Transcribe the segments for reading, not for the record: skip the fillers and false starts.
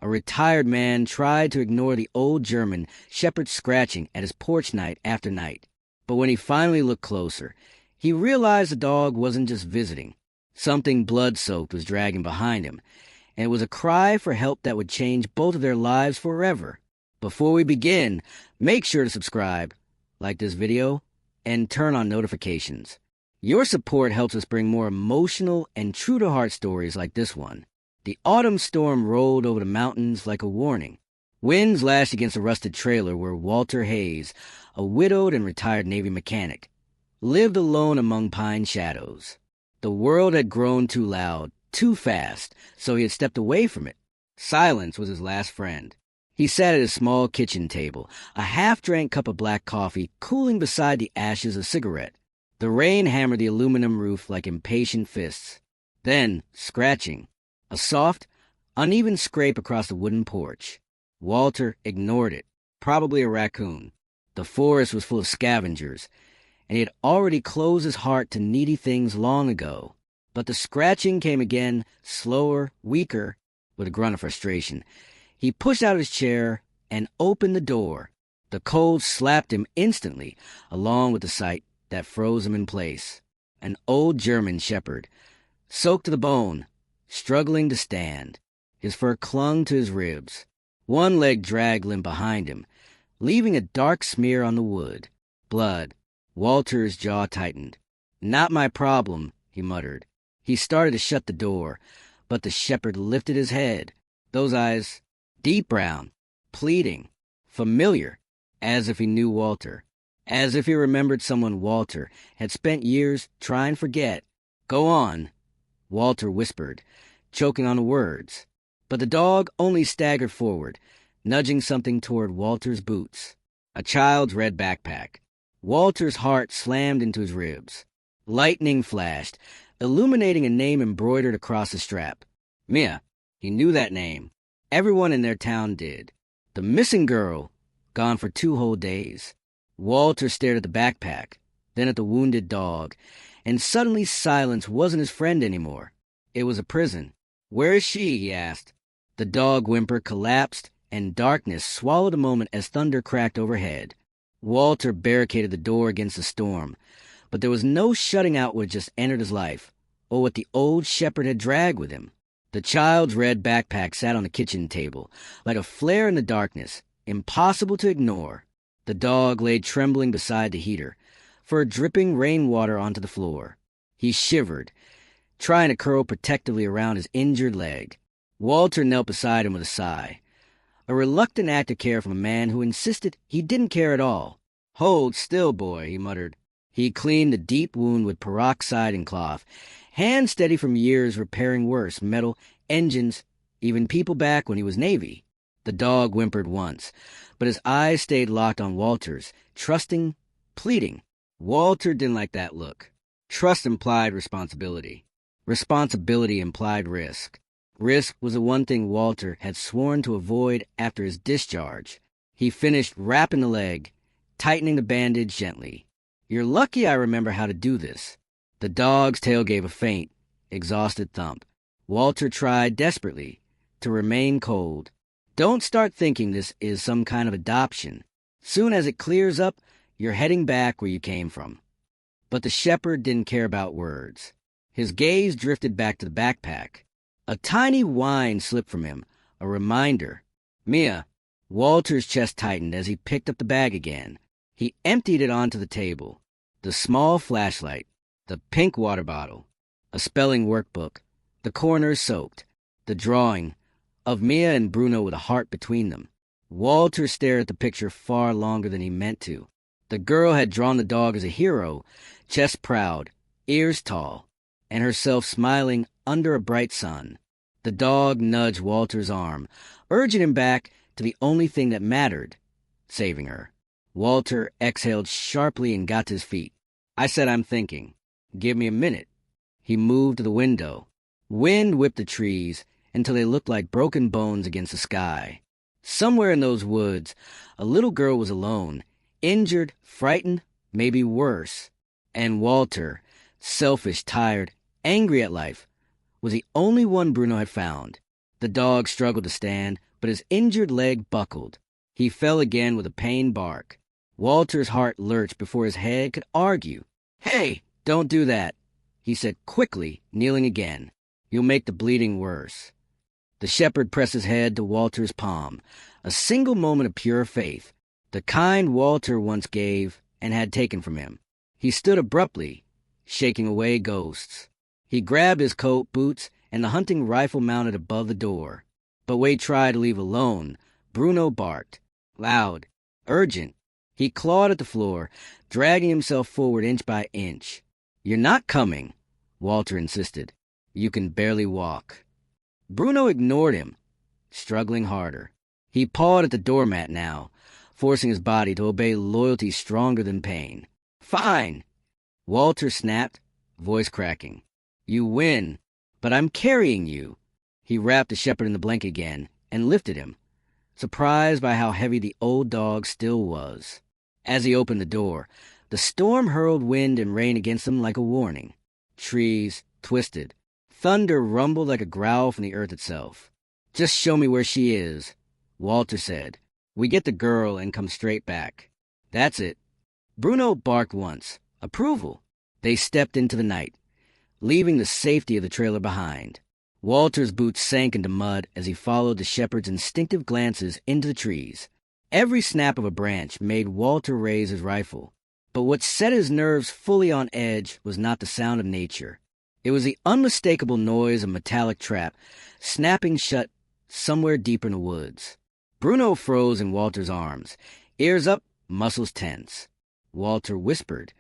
A retired man tried to ignore the old German shepherd scratching at his porch night after night. But when he finally looked closer, he realized the dog wasn't just visiting. Something blood-soaked was dragging behind him, and it was a cry for help that would change both of their lives forever. Before we begin, make sure to subscribe, like this video, and turn on notifications. Your support helps us bring more emotional and true-to-heart stories like this one. The autumn storm rolled over the mountains like a warning. Winds lashed against a rusted trailer where Walter Hayes, a widowed and retired Navy mechanic, lived alone among pine shadows. The world had grown too loud, too fast, so he had stepped away from it. Silence was his last friend. He sat at his small kitchen table, a half-drank cup of black coffee cooling beside the ashes of a cigarette. The rain hammered the aluminum roof like impatient fists. Then, scratching, a soft, uneven scrape across the wooden porch. Walter ignored it, probably a raccoon. The forest was full of scavengers, and he had already closed his heart to needy things long ago. But the scratching came again, slower, weaker, with a grunt of frustration. He pushed out his chair and opened the door. The cold slapped him instantly, along with the sight that froze him in place. An old German shepherd, soaked to the bone, struggling to stand. His fur clung to his ribs. One leg dragged limp behind him, leaving a dark smear on the wood. Blood. Walter's jaw tightened. "Not my problem," he muttered. He started to shut the door, but the shepherd lifted his head. Those eyes, deep brown, pleading, familiar, as if he knew Walter, as if he remembered someone Walter had spent years trying to forget. "Go on," Walter whispered, choking on the words. But the dog only staggered forward, nudging something toward Walter's boots. A child's red backpack. Walter's heart slammed into his ribs. Lightning flashed, illuminating a name embroidered across the strap. Mia. He knew that name. Everyone in their town did. The missing girl, gone for 2 whole days. Walter stared at the backpack, then at the wounded dog, and suddenly silence wasn't his friend anymore. It was a prison. "Where is she?" he asked. The dog whimper collapsed, and darkness swallowed a moment as thunder cracked overhead. Walter barricaded the door against the storm, but there was no shutting out what had just entered his life, or what the old shepherd had dragged with him. The child's red backpack sat on the kitchen table, like a flare in the darkness, impossible to ignore. The dog lay trembling beside the heater, fur dripping rainwater onto the floor. He shivered, trying to curl protectively around his injured leg. Walter knelt beside him with a sigh, a reluctant act of care from a man who insisted he didn't care at all. "Hold still, boy," he muttered. He cleaned the deep wound with peroxide and cloth, hands steady from years repairing worse, metal, engines, even people back when he was Navy. The dog whimpered once, but his eyes stayed locked on Walter's, trusting, pleading. Walter didn't like that look. Trust implied responsibility. Responsibility implied risk. Risk was the one thing Walter had sworn to avoid after his discharge. He finished wrapping the leg, tightening the bandage gently. "You're lucky I remember how to do this." The dog's tail gave a faint, exhausted thump. Walter tried desperately to remain cold. "Don't start thinking this is some kind of adoption. Soon as it clears up, you're heading back where you came from." But the shepherd didn't care about words. His gaze drifted back to the backpack. A tiny whine slipped from him, a reminder. "Mia." Walter's chest tightened as he picked up the bag again. He emptied it onto the table. The small flashlight, the pink water bottle, a spelling workbook, the corners soaked, the drawing of Mia and Bruno with a heart between them. Walter stared at the picture far longer than he meant to. The girl had drawn the dog as a hero, chest proud, ears tall, and herself smiling under a bright sun. The dog nudged Walter's arm, urging him back to the only thing that mattered, saving her. Walter exhaled sharply and got to his feet. "I said I'm thinking. Give me a minute." He moved to the window. Wind whipped the trees until they looked like broken bones against the sky. Somewhere in those woods, a little girl was alone, injured, frightened, maybe worse. And Walter, selfish, tired, angry at life, was the only one Bruno had found. The dog struggled to stand, but his injured leg buckled. He fell again with a pained bark. Walter's heart lurched before his head could argue. "Hey, don't do that," he said quickly, kneeling again. "You'll make the bleeding worse." The shepherd pressed his head to Walter's palm, a single moment of pure faith, the kind Walter once gave and had taken from him. He stood abruptly, shaking away ghosts. He grabbed his coat, boots, and the hunting rifle mounted above the door. But Wade tried to leave alone. Bruno barked. Loud. Urgent. He clawed at the floor, dragging himself forward inch by inch. "You're not coming," Walter insisted. "You can barely walk." Bruno ignored him, struggling harder. He pawed at the doormat now, forcing his body to obey loyalty stronger than pain. "Fine," Walter snapped, voice cracking. "You win, but I'm carrying you." He wrapped the shepherd in the blanket again and lifted him, surprised by how heavy the old dog still was. As he opened the door, the storm hurled wind and rain against them like a warning. Trees twisted. Thunder rumbled like a growl from the earth itself. "Just show me where she is," Walter said. "We get the girl and come straight back." "That's it." Bruno barked once. Approval. They stepped into the night, leaving the safety of the trailer behind. Walter's boots sank into mud as he followed the shepherd's instinctive glances into the trees. Every snap of a branch made Walter raise his rifle. But what set his nerves fully on edge was not the sound of nature. It was the unmistakable noise of a metallic trap snapping shut somewhere deep in the woods. Bruno froze in Walter's arms, ears up, muscles tense. Walter whispered,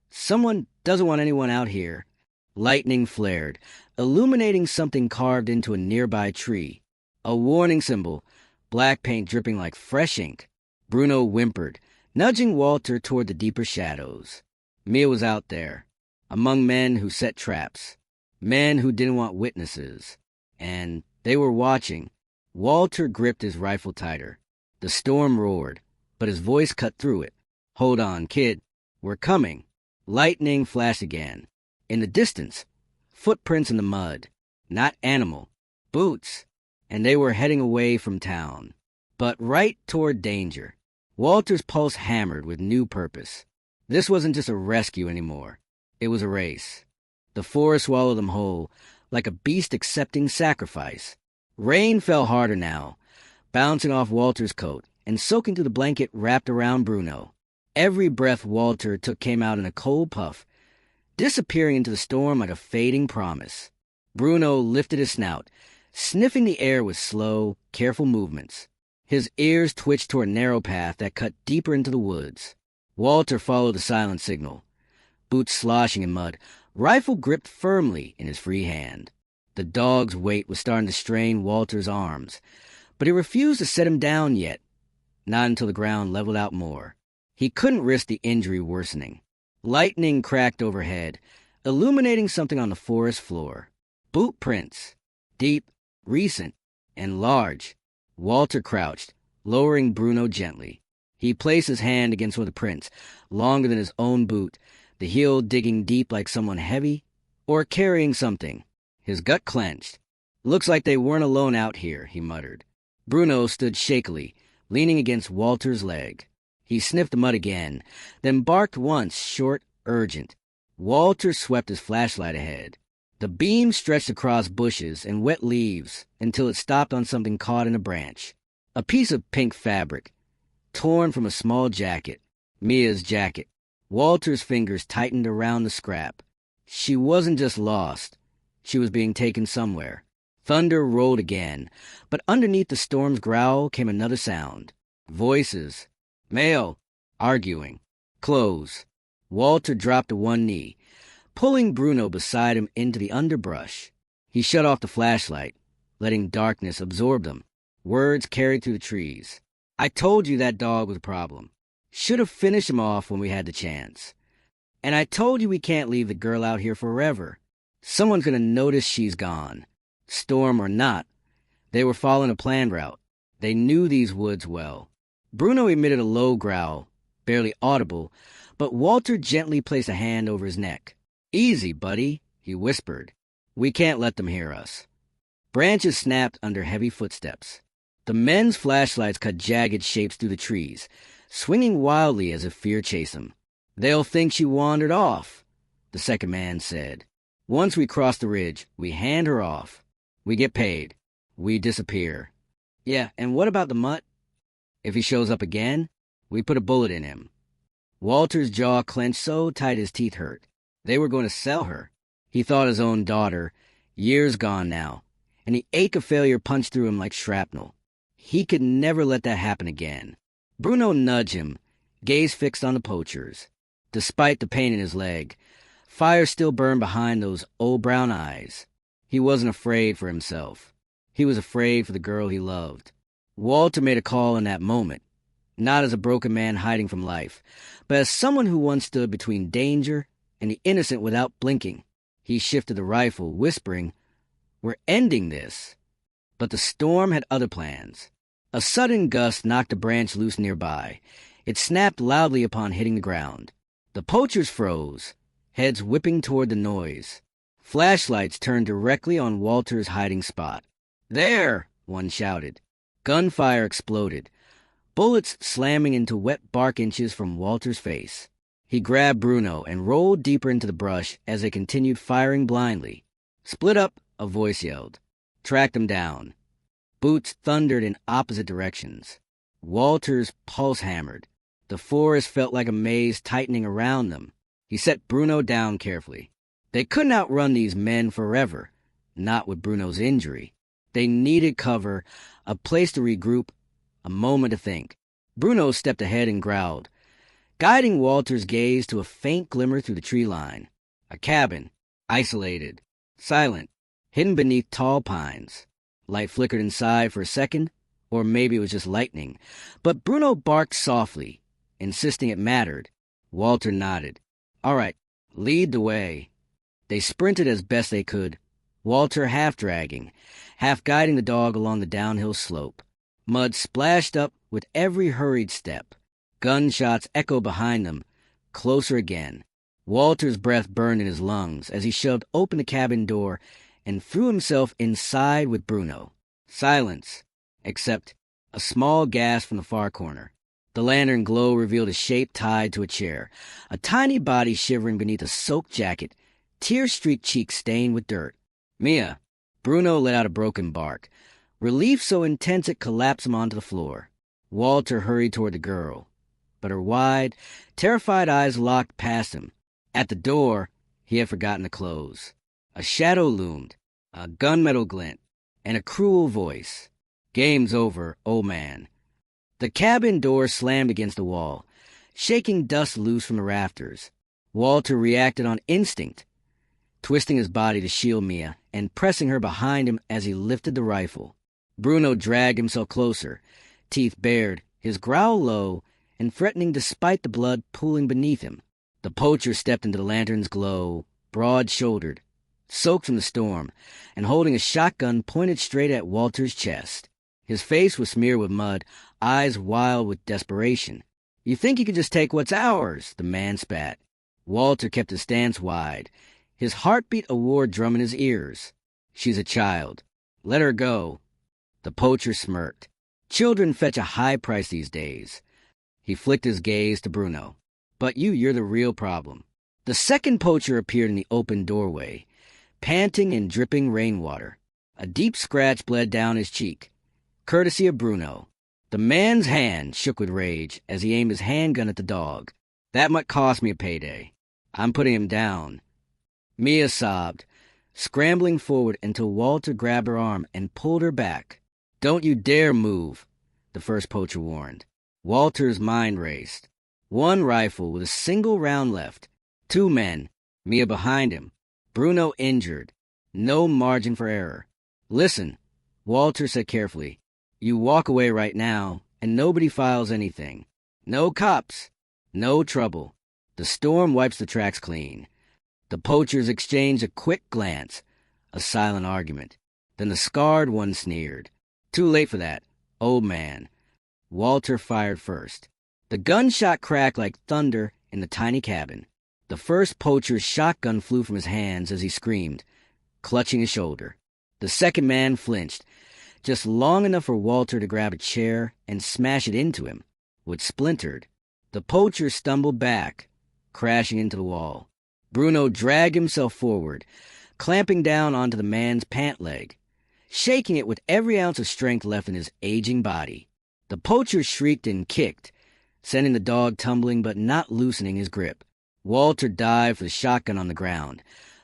"Someone doesn't want anyone out here." Lightning flared, illuminating something carved into a nearby tree. A warning symbol, black paint dripping like fresh ink. Bruno whimpered, nudging Walter toward the deeper shadows. Mia was out there, among men who set traps, men who didn't want witnesses. And they were watching. Walter gripped his rifle tighter. The storm roared, but his voice cut through it. "Hold on, kid. We're coming." Lightning flashed again. In the distance, footprints in the mud. Not animal. Boots. And they were heading away from town. But right toward danger. Walter's pulse hammered with new purpose. This wasn't just a rescue anymore. It was a race. The forest swallowed them whole, like a beast accepting sacrifice. Rain fell harder now, bouncing off Walter's coat and soaking through the blanket wrapped around Bruno. Every breath Walter took came out in a cold puff, disappearing into the storm like a fading promise. Bruno lifted his snout, sniffing the air with slow, careful movements. His ears twitched toward a narrow path that cut deeper into the woods. Walter followed the silent signal, boots sloshing in mud, rifle gripped firmly in his free hand. The dog's weight was starting to strain Walter's arms, but he refused to set him down yet, not until the ground leveled out more. He couldn't risk the injury worsening. Lightning cracked overhead, illuminating something on the forest floor. Boot prints. Deep, recent, and large. Walter crouched, lowering Bruno gently. He placed his hand against one of the prints, longer than his own boot, the heel digging deep like someone heavy or carrying something. His gut clenched. "Looks like they weren't alone out here," he muttered. Bruno stood shakily, leaning against Walter's leg. He sniffed the mud again, then barked once, short, urgent. Walter swept his flashlight ahead. The beam stretched across bushes and wet leaves until it stopped on something caught in a branch. A piece of pink fabric, torn from a small jacket. Mia's jacket. Walter's fingers tightened around the scrap. She wasn't just lost. She was being taken somewhere. Thunder rolled again, but underneath the storm's growl came another sound. Voices. Male. Arguing. Clothes. Walter dropped to one knee, pulling Bruno beside him into the underbrush. He shut off the flashlight, letting darkness absorb them. Words carried through the trees. "I told you that dog was a problem. Should have finished him off when we had the chance. And I told you we can't leave the girl out here forever. Someone's gonna notice she's gone. Storm or not, they were following a planned route. They knew these woods well." Bruno emitted a low growl, barely audible, but Walter gently placed a hand over his neck. "Easy, buddy," he whispered. "We can't let them hear us." Branches snapped under heavy footsteps. The men's flashlights cut jagged shapes through the trees, swinging wildly as if fear chased them. "They'll think she wandered off," the second man said. "Once we cross the ridge, we hand her off. We get paid. We disappear." "Yeah, and what about the mutt?" "If he shows up again, we put a bullet in him." Walter's jaw clenched so tight his teeth hurt. They were going to sell her. He thought his own daughter, years gone now, and the ache of failure punched through him like shrapnel. He could never let that happen again. Bruno nudged him, gaze fixed on the poachers. Despite the pain in his leg, fire still burned behind those old brown eyes. He wasn't afraid for himself. He was afraid for the girl he loved. Walter made a call in that moment, not as a broken man hiding from life, but as someone who once stood between danger and the innocent without blinking. He shifted the rifle, whispering, "We're ending this." But the storm had other plans. A sudden gust knocked a branch loose nearby. It snapped loudly upon hitting the ground. The poachers froze, heads whipping toward the noise. Flashlights turned directly on Walter's hiding spot. "There!" one shouted. Gunfire exploded, bullets slamming into wet bark inches from Walter's face. He grabbed Bruno and rolled deeper into the brush as they continued firing blindly. "Split up," a voice yelled. "Track them down." Boots thundered in opposite directions. Walter's pulse hammered. The forest felt like a maze tightening around them. He set Bruno down carefully. They couldn't outrun these men forever, not with Bruno's injury. They needed cover, a place to regroup, a moment to think. Bruno stepped ahead and growled, guiding Walter's gaze to a faint glimmer through the tree line. A cabin, isolated, silent, hidden beneath tall pines. Light flickered inside for a second, or maybe it was just lightning, but Bruno barked softly, insisting it mattered. Walter nodded. "All right, lead the way." They sprinted as best they could, Walter half dragging, half guiding the dog along the downhill slope. Mud splashed up with every hurried step. Gunshots echoed behind them, closer again. Walter's breath burned in his lungs as he shoved open the cabin door and threw himself inside with Bruno. Silence, except a small gasp from the far corner. The lantern glow revealed a shape tied to a chair, a tiny body shivering beneath a soaked jacket, tear-streaked cheeks stained with dirt. "Mia." Bruno let out a broken bark, relief so intense it collapsed him onto the floor. Walter hurried toward the girl, but her wide, terrified eyes locked past him. At the door, he had forgotten to close. A shadow loomed, a gunmetal glint, and a cruel voice. "Game's over, old man." The cabin door slammed against the wall, shaking dust loose from the rafters. Walter reacted on instinct, twisting his body to shield Mia and pressing her behind him as he lifted the rifle. Bruno dragged himself closer, teeth bared, his growl low and threatening despite the blood pooling beneath him. The poacher stepped into the lantern's glow, broad-shouldered, soaked from the storm, and holding a shotgun pointed straight at Walter's chest. His face was smeared with mud, eyes wild with desperation. "You think you could just take what's ours?" the man spat. Walter kept his stance wide, his heartbeat a war drum in his ears. "She's a child. Let her go." The poacher smirked. "Children fetch a high price these days." He flicked his gaze to Bruno. "But you're the real problem." The second poacher appeared in the open doorway, panting and dripping rainwater. A deep scratch bled down his cheek, courtesy of Bruno. The man's hand shook with rage as he aimed his handgun at the dog. "That might cost me a payday. I'm putting him down." Mia sobbed, scrambling forward until Walter grabbed her arm and pulled her back. "Don't you dare move," the first poacher warned. Walter's mind raced. One rifle with a single round left. 2 men, Mia behind him. Bruno injured. No margin for error. "Listen," Walter said carefully. "You walk away right now, and nobody files anything. No cops. No trouble. The storm wipes the tracks clean." The poachers exchanged a quick glance, a silent argument. Then the scarred one sneered. "Too late for that, old man." Walter fired first. The gunshot cracked like thunder in the tiny cabin. The first poacher's shotgun flew from his hands as he screamed, clutching his shoulder. The second man flinched, just long enough for Walter to grab a chair and smash it into him, which splintered. The poacher stumbled back, crashing into the wall. Bruno dragged himself forward, clamping down onto the man's pant leg, shaking it with every ounce of strength left in his aging body. The poacher shrieked and kicked, sending the dog tumbling but not loosening his grip. Walter dived for the shotgun on the ground,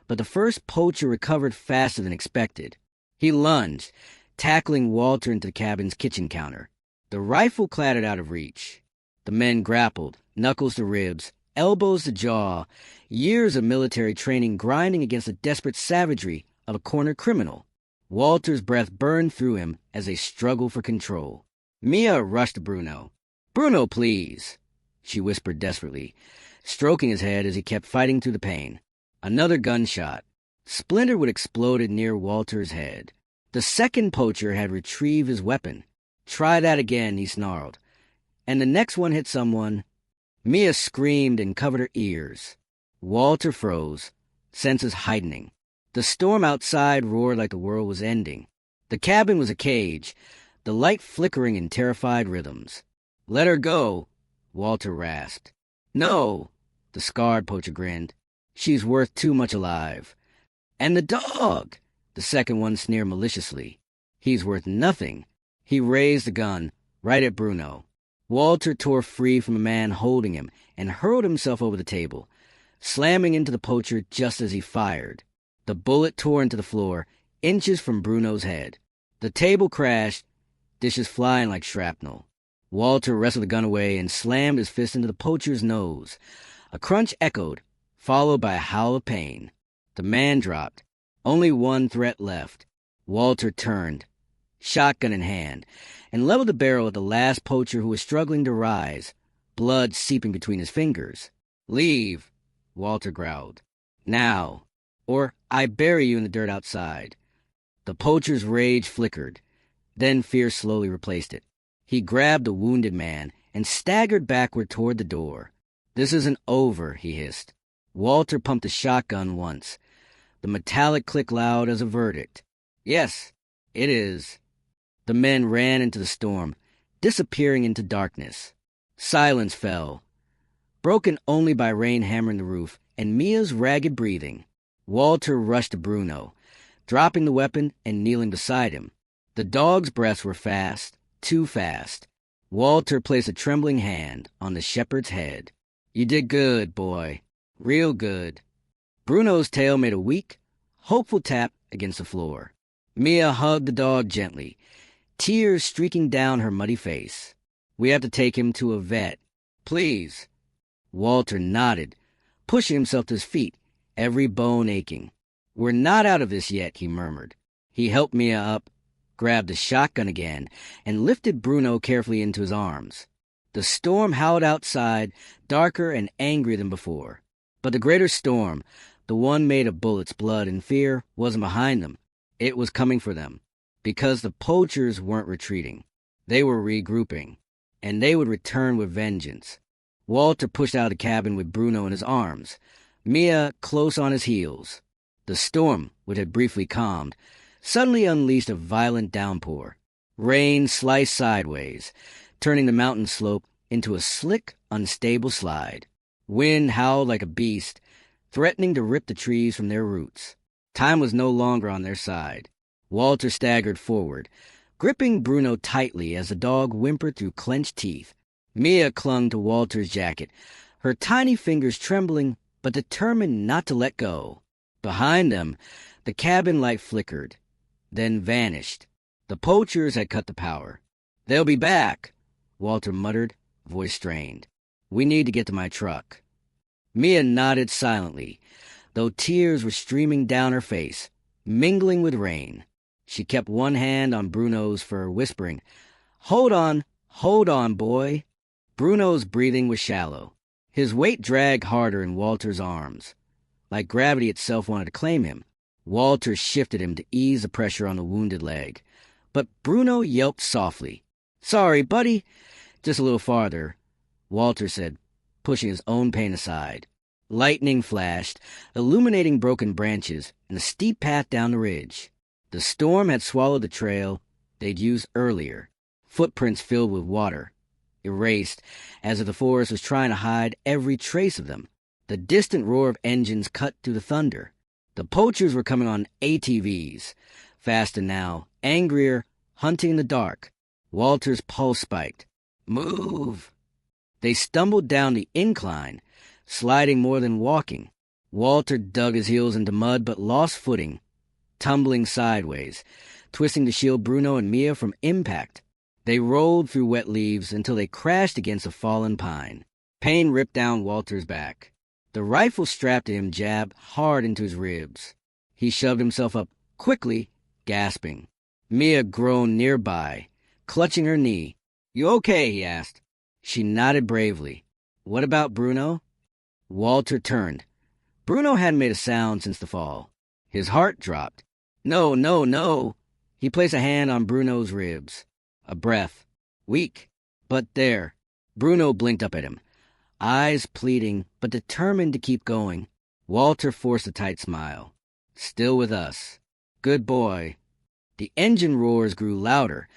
but the first poacher recovered faster than expected. He lunged, tackling Walter into the cabin's kitchen counter. The rifle clattered out of reach. The men grappled, knuckles to ribs, elbows to jaw, years of military training grinding against the desperate savagery of a cornered criminal. Walter's breath burned through him as they struggled for control. Mia rushed to Bruno. "Bruno, please," she whispered desperately, stroking his head as he kept fighting through the pain. Another gunshot. Splinterwood exploded near Walter's head. The second poacher had retrieved his weapon. "Try that again," he snarled. And the next one hit someone. Mia screamed and covered her ears. Walter froze, senses heightening. The storm outside roared like the world was ending. The cabin was a cage, the light flickering in terrified rhythms. "Let her go," Walter rasped. "No," the scarred poacher grinned. "She's worth too much alive." "And the dog," the second one sneered maliciously. "He's worth nothing." He raised the gun, right at Bruno. Walter tore free from the man holding him and hurled himself over the table, slamming into the poacher just as he fired. The bullet tore into the floor, inches from Bruno's head. The table crashed, dishes flying like shrapnel. Walter wrestled the gun away and slammed his fist into the poacher's nose. A crunch echoed, followed by a howl of pain. The man dropped. Only one threat left. Walter turned, shotgun in hand, and leveled the barrel at the last poacher who was struggling to rise, blood seeping between his fingers. "Leave," Walter growled. "Now, or I bury you in the dirt outside." The poacher's rage flickered, then fear slowly replaced it. He grabbed the wounded man and staggered backward toward the door. "This isn't over," he hissed. Walter pumped the shotgun once. The metallic clicked loud as a verdict. "Yes, it is." The men ran into the storm, disappearing into darkness. Silence fell, broken only by rain hammering the roof and Mia's ragged breathing. Walter rushed to Bruno, dropping the weapon and kneeling beside him. The dog's breaths were fast, too fast. Walter placed a trembling hand on the shepherd's head. "You did good, boy. Real good." Bruno's tail made a weak, hopeful tap against the floor. Mia hugged the dog gently, tears streaking down her muddy face. "We have to take him to a vet. Please." Walter nodded, pushing himself to his feet, every bone aching. "We're not out of this yet," he murmured. He helped Mia up, grabbed the shotgun again, and lifted Bruno carefully into his arms. The storm howled outside, darker and angrier than before. But the greater storm, the one made of bullets, blood, and fear, wasn't behind them. It was coming for them. Because the poachers weren't retreating. They were regrouping. And they would return with vengeance. Walter pushed out of the cabin with Bruno in his arms, Mia close on his heels. The storm, which had briefly calmed, suddenly unleashed a violent downpour. Rain sliced sideways, turning the mountain slope into a slick, unstable slide. Wind howled like a beast, threatening to rip the trees from their roots. Time was no longer on their side. Walter staggered forward, gripping Bruno tightly as the dog whimpered through clenched teeth. Mia clung to Walter's jacket, her tiny fingers trembling but determined not to let go. Behind them, the cabin light flickered, then vanished. The poachers had cut the power. "They'll be back," Walter muttered, voice strained. "We need to get to my truck." Mia nodded silently, though tears were streaming down her face, mingling with rain. She kept one hand on Bruno's fur, whispering, hold on, boy." Bruno's breathing was shallow. His weight dragged harder in Walter's arms. Like gravity itself wanted to claim him. Walter shifted him to ease the pressure on the wounded leg. But Bruno yelped softly. "Sorry, buddy. Just a little farther," Walter said, pushing his own pain aside. Lightning flashed, illuminating broken branches and a steep path down the ridge. The storm had swallowed the trail, they'd used earlier, footprints filled with water, erased, as if the forest was trying to hide every trace of them. The distant roar of engines cut through the thunder. The poachers were coming on ATVs, faster now, angrier, hunting in the dark. Walter's pulse spiked. Move! They stumbled down the incline, sliding more than walking. Walter dug his heels into mud but lost footing, tumbling sideways, twisting to shield Bruno and Mia from impact. They rolled through wet leaves until they crashed against a fallen pine. Pain ripped down Walter's back. The rifle strapped to him jabbed hard into his ribs. He shoved himself up quickly, gasping. Mia groaned nearby, clutching her knee. "You okay?" he asked. She nodded bravely. "What about Bruno?" Walter turned. Bruno hadn't made a sound since the fall. His heart dropped. "No, no, no." He placed a hand on Bruno's ribs. A breath. Weak. But there. Bruno blinked up at him, eyes pleading, but determined to keep going. Walter forced a tight smile. "Still with us. Good boy." The engine roars grew louder,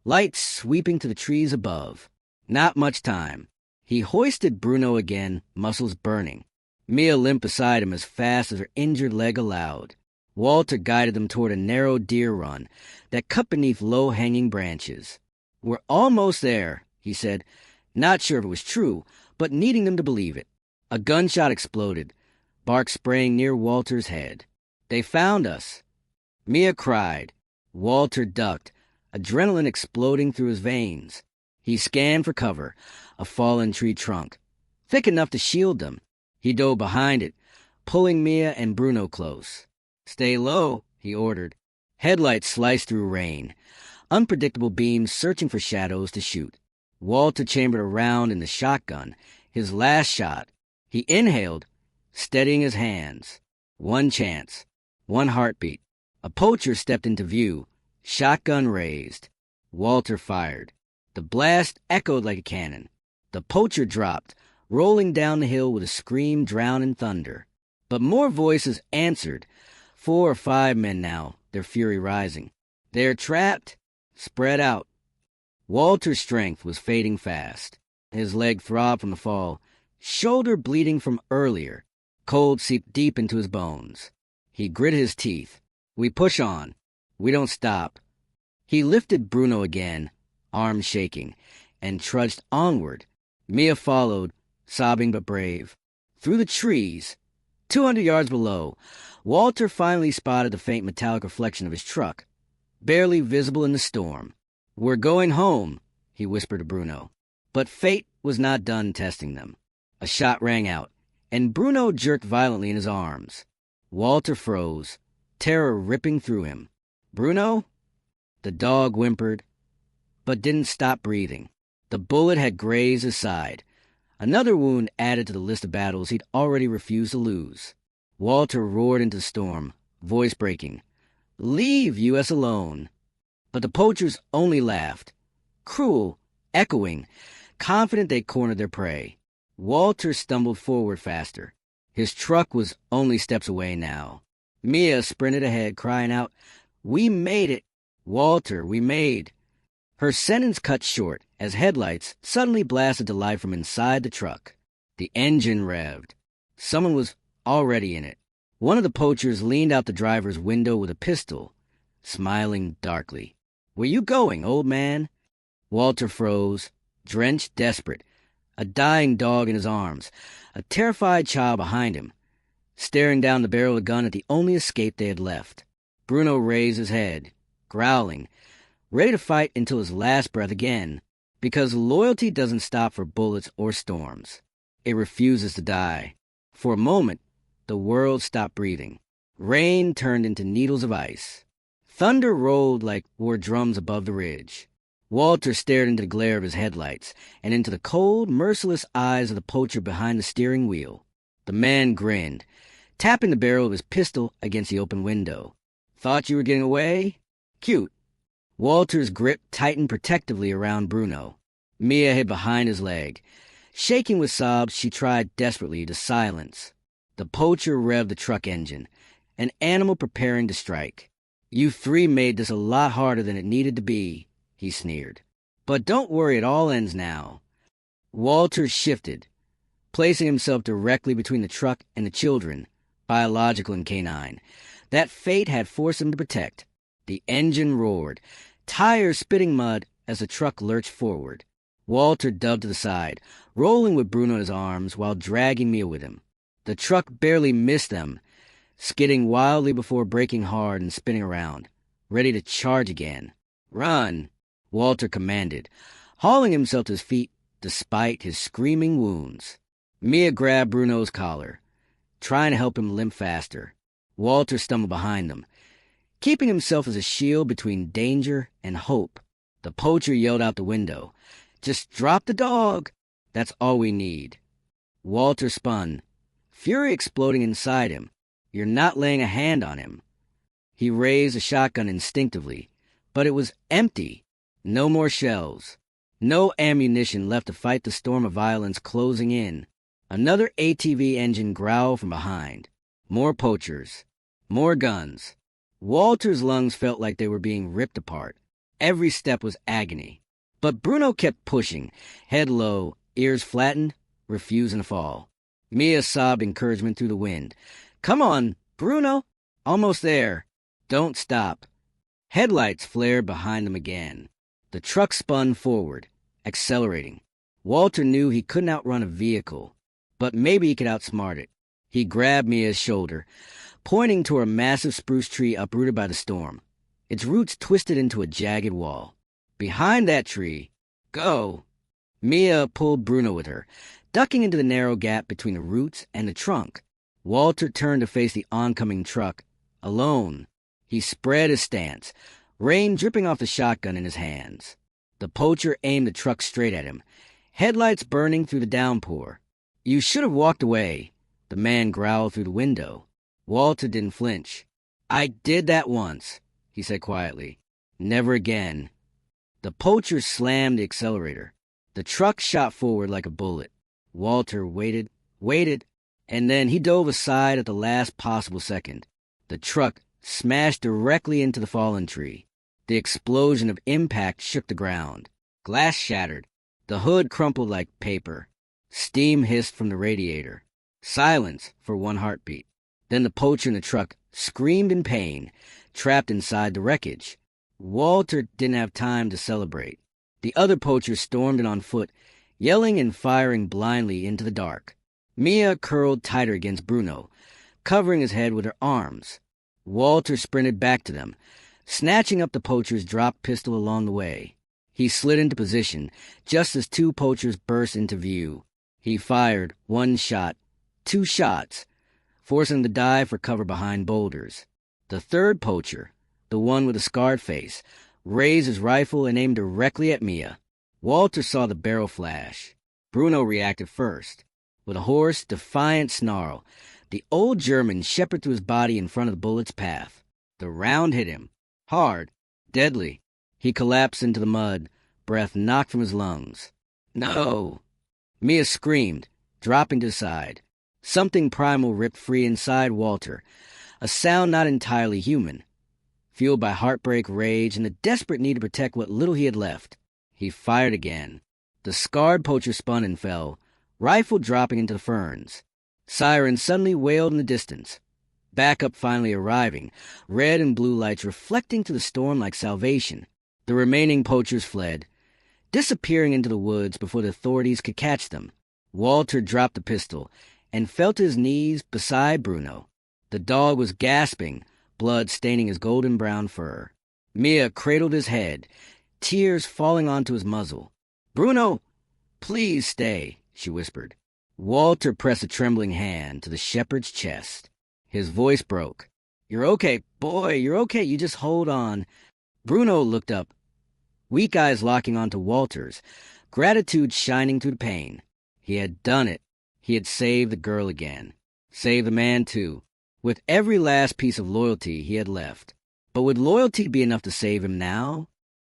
lights sweeping to the trees above. Not much time. He hoisted Bruno again, muscles burning. Mia limped beside him as fast as her injured leg allowed. Walter guided them toward a narrow deer run that cut beneath low-hanging branches. "We're almost there," he said, not sure if it was true, but needing them to believe it. A gunshot exploded, bark spraying near Walter's head. "They found us." Mia cried. Walter ducked, adrenaline exploding through his veins. He scanned for cover, a fallen tree trunk, thick enough to shield them. He dove behind it, pulling Mia and Bruno close. "Stay low," he ordered. Headlights sliced through rain, unpredictable beams searching for shadows to shoot. Walter chambered a round in the shotgun, his last shot. He inhaled, steadying his hands. One chance, one heartbeat. A poacher stepped into view, shotgun raised. Walter fired. The blast echoed like a cannon. The poacher dropped, rolling down the hill with a scream drowned in thunder. But more voices answered. 4 or 5 men now, their fury rising. "They're trapped." "Spread out." Walter's strength was fading fast. His leg throbbed from the fall, shoulder bleeding from earlier. Cold seeped deep into his bones. He gritted his teeth. "We push on. We don't stop." He lifted Bruno again, arms shaking, and trudged onward. Mia followed, sobbing but brave. Through the trees, 200 yards below, Walter finally spotted the faint metallic reflection of his truck, barely visible in the storm. "We're going home," he whispered to Bruno. But fate was not done testing them. A shot rang out, and Bruno jerked violently in his arms. Walter froze, terror ripping through him. "Bruno?" The dog whimpered, but didn't stop breathing. The bullet had grazed his side, another wound added to the list of battles he'd already refused to lose. Walter roared into the storm, voice breaking. "Leave U.S. alone." But the poachers only laughed, cruel, echoing, confident they'd cornered their prey. Walter stumbled forward faster. His truck was only steps away now. Mia sprinted ahead, crying out, "We made it! Walter, we made!" Her sentence cut short as headlights suddenly blasted to life from inside the truck. The engine revved. Someone was already in it. One of the poachers leaned out the driver's window with a pistol, smiling darkly. "Where you going, old man?" Walter froze, drenched, desperate, a dying dog in his arms, a terrified child behind him, staring down the barrel of the gun at the only escape they had left. Bruno raised his head, growling, ready to fight until his last breath again, because loyalty doesn't stop for bullets or storms. It refuses to die. For a moment, the world stopped breathing. Rain turned into needles of ice. Thunder rolled like war drums above the ridge. Walter stared into the glare of his headlights and into the cold, merciless eyes of the poacher behind the steering wheel. The man grinned, tapping the barrel of his pistol against the open window. "Thought you were getting away? Cute." Walter's grip tightened protectively around Bruno. Mia hid behind his leg. Shaking with sobs, she tried desperately to silence. The poacher revved the truck engine, an animal preparing to strike. "You three made this a lot harder than it needed to be," he sneered. "But don't worry, it all ends now." Walter shifted, placing himself directly between the truck and the children, biological and canine, that fate had forced him to protect. The engine roared, tires spitting mud as the truck lurched forward. Walter dove to the side, rolling with Bruno in his arms while dragging Mia with him. The truck barely missed them, skidding wildly before braking hard and spinning around, ready to charge again. "Run," Walter commanded, hauling himself to his feet despite his screaming wounds. Mia grabbed Bruno's collar, trying to help him limp faster. Walter stumbled behind them, keeping himself as a shield between danger and hope. The poacher yelled out the window, "Just drop the dog. That's all we need." Walter spun, fury exploding inside him. "You're not laying a hand on him." He raised a shotgun instinctively, but it was empty. No more shells. No ammunition left to fight the storm of violence closing in. Another ATV engine growled from behind. More poachers. More guns. Walter's lungs felt like they were being ripped apart. Every step was agony. But Bruno kept pushing, head low, ears flattened, refusing to fall. Mia sobbed encouragement through the wind. "Come on, Bruno. Almost there. Don't stop." Headlights flared behind them again. The truck spun forward, accelerating. Walter knew he couldn't outrun a vehicle, but maybe he could outsmart it. He grabbed Mia's shoulder, pointing toward a massive spruce tree uprooted by the storm. Its roots twisted into a jagged wall. "Behind that tree. Go." Mia pulled Bruno with her, ducking into the narrow gap between the roots and the trunk. Walter turned to face the oncoming truck, alone. He spread his stance, rain dripping off the shotgun in his hands. The poacher aimed the truck straight at him, headlights burning through the downpour. "You should have walked away," the man growled through the window. Walter didn't flinch. "I did that once," he said quietly. "Never again." The poacher slammed the accelerator. The truck shot forward like a bullet. Walter waited, and then he dove aside at the last possible second. The truck smashed directly into the fallen tree. The explosion of impact shook the ground. Glass shattered. The hood crumpled like paper. Steam hissed from the radiator. Silence for one heartbeat. Then the poacher in the truck screamed in pain, trapped inside the wreckage. Walter didn't have time to celebrate. The other poachers stormed in on foot, yelling and firing blindly into the dark. Mia curled tighter against Bruno, covering his head with her arms. Walter sprinted back to them, snatching up the poacher's dropped pistol along the way. He slid into position just as two poachers burst into view. He fired one shot, two shots, forcing them to dive for cover behind boulders. The third poacher, the one with a scarred face, raised his rifle and aimed directly at Mia. Walter saw the barrel flash. Bruno reacted first. With a hoarse, defiant snarl, the old German shepherded through his body in front of the bullet's path. The round hit him. Hard. Deadly. He collapsed into the mud, breath knocked from his lungs. "No!" Mia screamed, dropping to the side. Something primal ripped free inside Walter, a sound not entirely human, fueled by heartbreak, rage, and the desperate need to protect what little he had left. He fired again. The scarred poacher spun and fell, rifle dropping into the ferns. Sirens suddenly wailed in the distance. Backup finally arriving, red and blue lights reflecting through the storm like salvation. The remaining poachers fled, disappearing into the woods before the authorities could catch them. Walter dropped the pistol and fell to his knees beside Bruno. The dog was gasping, blood staining his golden brown fur. Mia cradled his head, tears falling onto his muzzle. "Bruno, please stay," she whispered. Walter pressed a trembling hand to the shepherd's chest. His voice broke. "You're okay, boy, you're okay, you just hold on." Bruno looked up, weak eyes locking onto Walter's, gratitude shining through the pain. He had done it. He had saved the girl again. Saved the man, too, with every last piece of loyalty he had left. But would loyalty be enough to save him now?